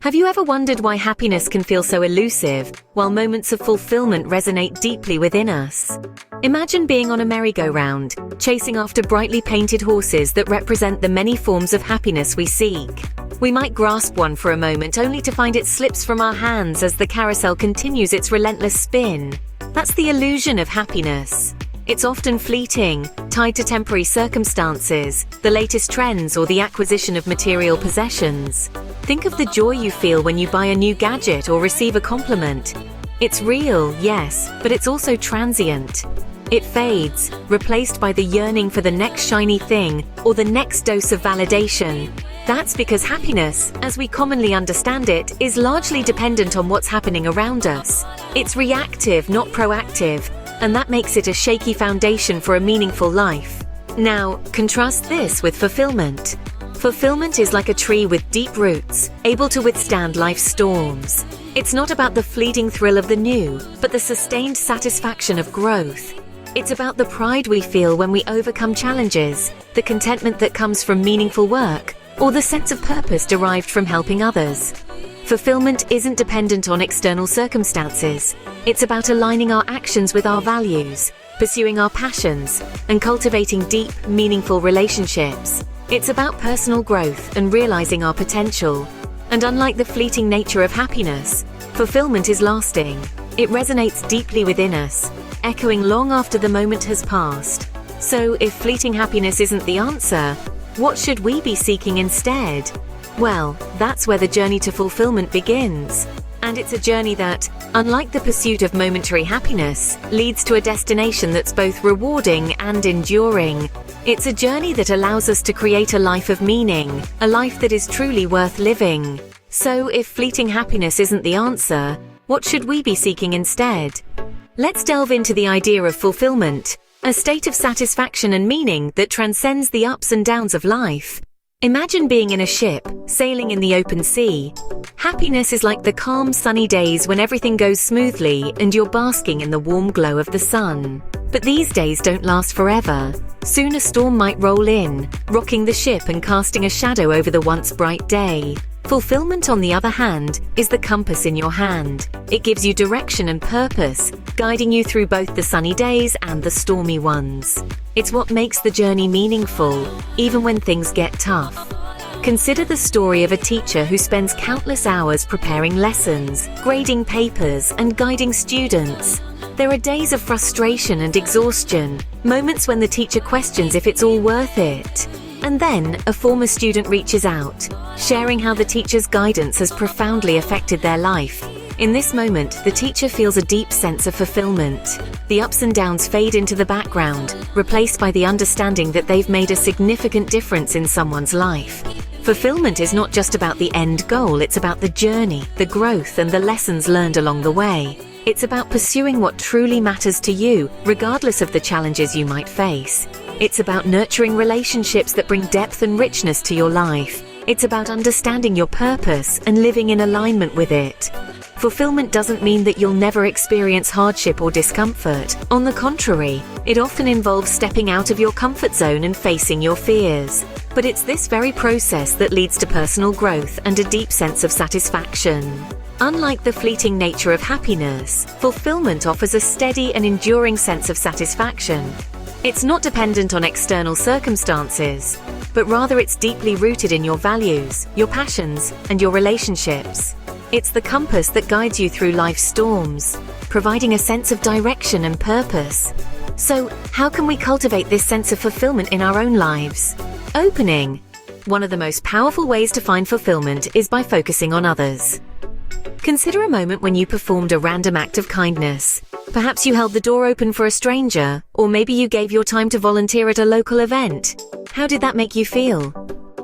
Have you ever wondered why happiness can feel so elusive, while moments of fulfillment resonate deeply within us? Imagine being on a merry-go-round, chasing after brightly painted horses that represent the many forms of happiness we seek. We might grasp one for a moment only to find it slips from our hands as the carousel continues its relentless spin. That's the illusion of happiness. It's often fleeting, tied to temporary circumstances, the latest trends, or the acquisition of material possessions. Think of the joy you feel when you buy a new gadget or receive a compliment. It's real, yes, but it's also transient. It fades, replaced by the yearning for the next shiny thing or the next dose of validation. That's because happiness, as we commonly understand it, is largely dependent on what's happening around us. It's reactive, not proactive, and that makes it a shaky foundation for a meaningful life. Now, contrast this with fulfillment. Fulfillment is like a tree with deep roots, able to withstand life's storms. It's not about the fleeting thrill of the new, but the sustained satisfaction of growth. It's about the pride we feel when we overcome challenges, the contentment that comes from meaningful work, or the sense of purpose derived from helping others. Fulfillment isn't dependent on external circumstances. It's about aligning our actions with our values, pursuing our passions, and cultivating deep, meaningful relationships. It's about personal growth and realizing our potential. And unlike the fleeting nature of happiness, fulfillment is lasting. It resonates deeply within us, echoing long after the moment has passed. So, if fleeting happiness isn't the answer, what should we be seeking instead? Well, that's where the journey to fulfillment begins. And it's a journey that, unlike the pursuit of momentary happiness, leads to a destination that's both rewarding and enduring. It's a journey that allows us to create a life of meaning, a life that is truly worth living. So, if fleeting happiness isn't the answer, what should we be seeking instead? Let's delve into the idea of fulfillment, a state of satisfaction and meaning that transcends the ups and downs of life. Imagine being in a ship, sailing in the open sea. Happiness is like the calm, sunny days when everything goes smoothly and you're basking in the warm glow of the sun. But these days don't last forever. Soon a storm might roll in, rocking the ship and casting a shadow over the once bright day. Fulfillment, on the other hand, is the compass in your hand. It gives you direction and purpose, guiding you through both the sunny days and the stormy ones. It's what makes the journey meaningful, even when things get tough. Consider the story of a teacher who spends countless hours preparing lessons, grading papers, and guiding students. There are days of frustration and exhaustion, moments when the teacher questions if it's all worth it. And then, a former student reaches out, sharing how the teacher's guidance has profoundly affected their life. In this moment, the teacher feels a deep sense of fulfillment. The ups and downs fade into the background, replaced by the understanding that they've made a significant difference in someone's life. Fulfillment is not just about the end goal, it's about the journey, the growth, and the lessons learned along the way. It's about pursuing what truly matters to you, regardless of the challenges you might face. It's about nurturing relationships that bring depth and richness to your life. It's about understanding your purpose and living in alignment with it. Fulfillment doesn't mean that you'll never experience hardship or discomfort. On the contrary, it often involves stepping out of your comfort zone and facing your fears. But it's this very process that leads to personal growth and a deep sense of satisfaction. Unlike the fleeting nature of happiness, fulfillment offers a steady and enduring sense of satisfaction. It's not dependent on external circumstances, but rather it's deeply rooted in your values, your passions, and your relationships. It's the compass that guides you through life's storms, providing a sense of direction and purpose. So, how can we cultivate this sense of fulfillment in our own lives? Opening. One of the most powerful ways to find fulfillment is by focusing on others. Consider a moment when you performed a random act of kindness. Perhaps you held the door open for a stranger, or maybe you gave your time to volunteer at a local event. How did that make you feel?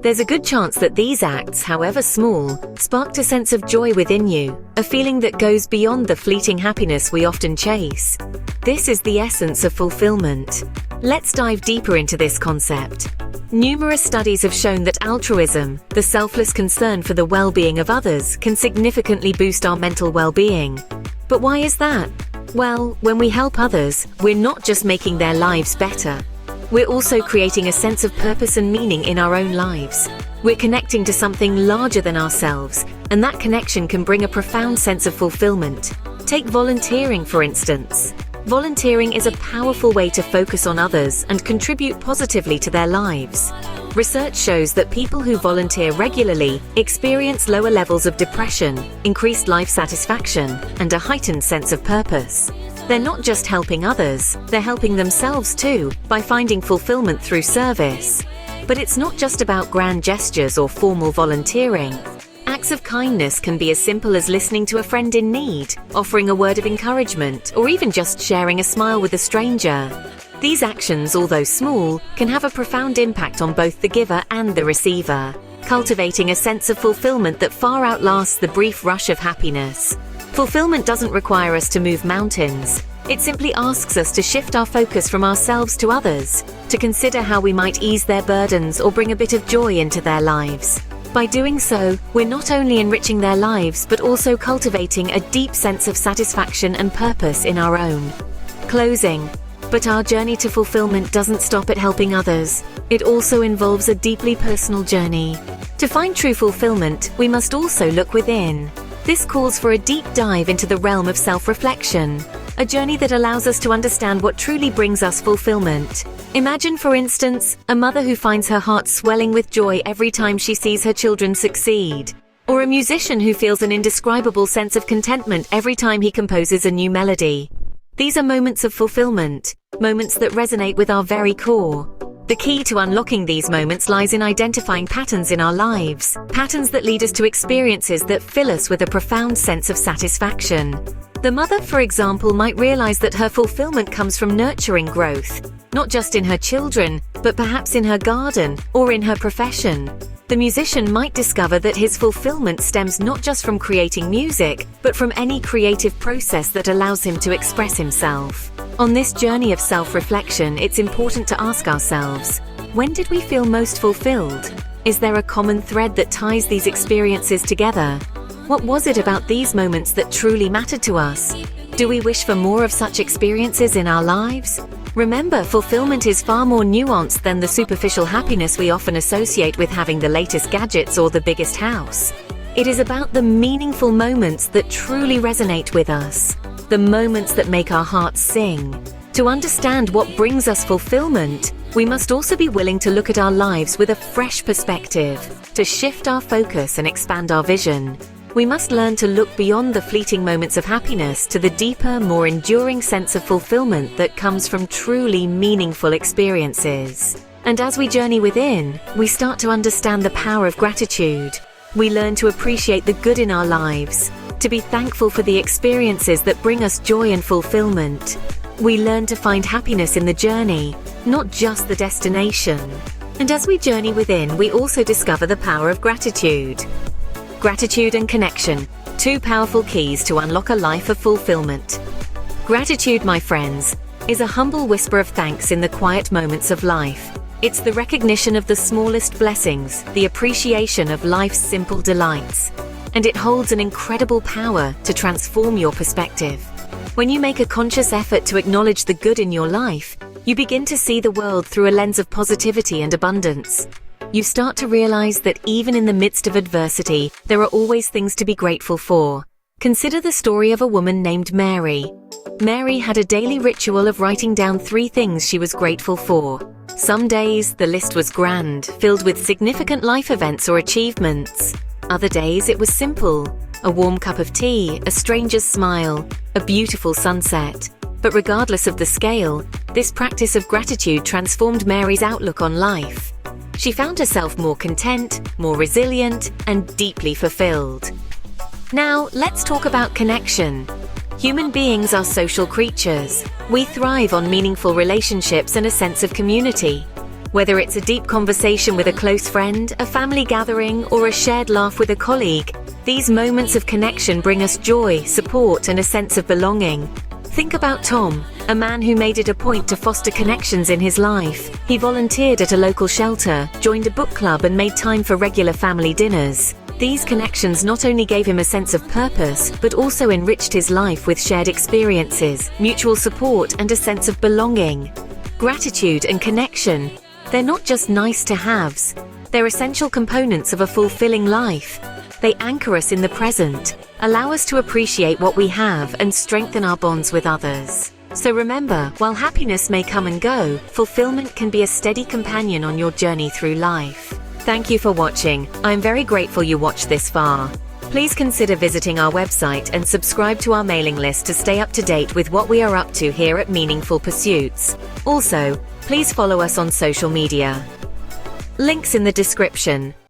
There's a good chance that these acts, however small, sparked a sense of joy within you, a feeling that goes beyond the fleeting happiness we often chase. This is the essence of fulfillment. Let's dive deeper into this concept. Numerous studies have shown that altruism, the selfless concern for the well-being of others, can significantly boost our mental well-being. But why is that? Well, when we help others, we're not just making their lives better. We're also creating a sense of purpose and meaning in our own lives. We're connecting to something larger than ourselves, and that connection can bring a profound sense of fulfillment. Take volunteering, for instance. Volunteering is a powerful way to focus on others and contribute positively to their lives. Research shows that people who volunteer regularly experience lower levels of depression, increased life satisfaction, and a heightened sense of purpose. They're not just helping others, they're helping themselves too, by finding fulfillment through service. But it's not just about grand gestures or formal volunteering. Acts of kindness can be as simple as listening to a friend in need, offering a word of encouragement, or even just sharing a smile with a stranger. These actions, although small, can have a profound impact on both the giver and the receiver, cultivating a sense of fulfillment that far outlasts the brief rush of happiness. Fulfillment doesn't require us to move mountains. It simply asks us to shift our focus from ourselves to others, to consider how we might ease their burdens or bring a bit of joy into their lives. By doing so, we're not only enriching their lives, but also cultivating a deep sense of satisfaction and purpose in our own. Closing. But our journey to fulfillment doesn't stop at helping others. It also involves a deeply personal journey. To find true fulfillment, we must also look within. This calls for a deep dive into the realm of self-reflection, a journey that allows us to understand what truly brings us fulfillment. Imagine, for instance, a mother who finds her heart swelling with joy every time she sees her children succeed, or a musician who feels an indescribable sense of contentment every time he composes a new melody. These are moments of fulfillment, moments that resonate with our very core. The key to unlocking these moments lies in identifying patterns in our lives, patterns that lead us to experiences that fill us with a profound sense of satisfaction. The mother, for example, might realize that her fulfillment comes from nurturing growth, not just in her children, but perhaps in her garden or in her profession. The musician might discover that his fulfillment stems not just from creating music, but from any creative process that allows him to express himself. On this journey of self-reflection, it's important to ask ourselves, when did we feel most fulfilled? Is there a common thread that ties these experiences together? What was it about these moments that truly mattered to us? Do we wish for more of such experiences in our lives? Remember, fulfillment is far more nuanced than the superficial happiness we often associate with having the latest gadgets or the biggest house. It is about the meaningful moments that truly resonate with us, the moments that make our hearts sing. To understand what brings us fulfillment, we must also be willing to look at our lives with a fresh perspective, to shift our focus and expand our vision. We must learn to look beyond the fleeting moments of happiness to the deeper, more enduring sense of fulfillment that comes from truly meaningful experiences. And as we journey within, we start to understand the power of gratitude. We learn to appreciate the good in our lives, to be thankful for the experiences that bring us joy and fulfillment. We learn to find happiness in the journey, not just the destination. And as we journey within, we also discover the power of gratitude. Gratitude and connection, two powerful keys to unlock a life of fulfillment. Gratitude, my friends, is a humble whisper of thanks in the quiet moments of life. It's the recognition of the smallest blessings, the appreciation of life's simple delights. And it holds an incredible power to transform your perspective. When you make a conscious effort to acknowledge the good in your life, you begin to see the world through a lens of positivity and abundance. You start to realize that even in the midst of adversity, there are always things to be grateful for. Consider the story of a woman named Mary. Mary had a daily ritual of writing down 3 things she was grateful for. Some days, the list was grand, filled with significant life events or achievements. Other days, it was simple: a warm cup of tea, a stranger's smile, a beautiful sunset. But regardless of the scale, this practice of gratitude transformed Mary's outlook on life. She found herself more content, more resilient, and deeply fulfilled. Now, let's talk about connection. Human beings are social creatures. We thrive on meaningful relationships and a sense of community. Whether it's a deep conversation with a close friend, a family gathering, or a shared laugh with a colleague, these moments of connection bring us joy, support, and a sense of belonging. Think about Tom, a man who made it a point to foster connections in his life. He volunteered at a local shelter, joined a book club, and made time for regular family dinners. These connections not only gave him a sense of purpose, but also enriched his life with shared experiences, mutual support, and a sense of belonging. Gratitude and connection, they're not just nice-to-haves. They're essential components of a fulfilling life. They anchor us in the present, allow us to appreciate what we have, and strengthen our bonds with others. So remember, while happiness may come and go, fulfillment can be a steady companion on your journey through life. Thank you for watching. I'm very grateful you watched this far. Please consider visiting our website and subscribe to our mailing list to stay up to date with what we are up to here at Meaningful Pursuits. Also, please follow us on social media. Links in the description.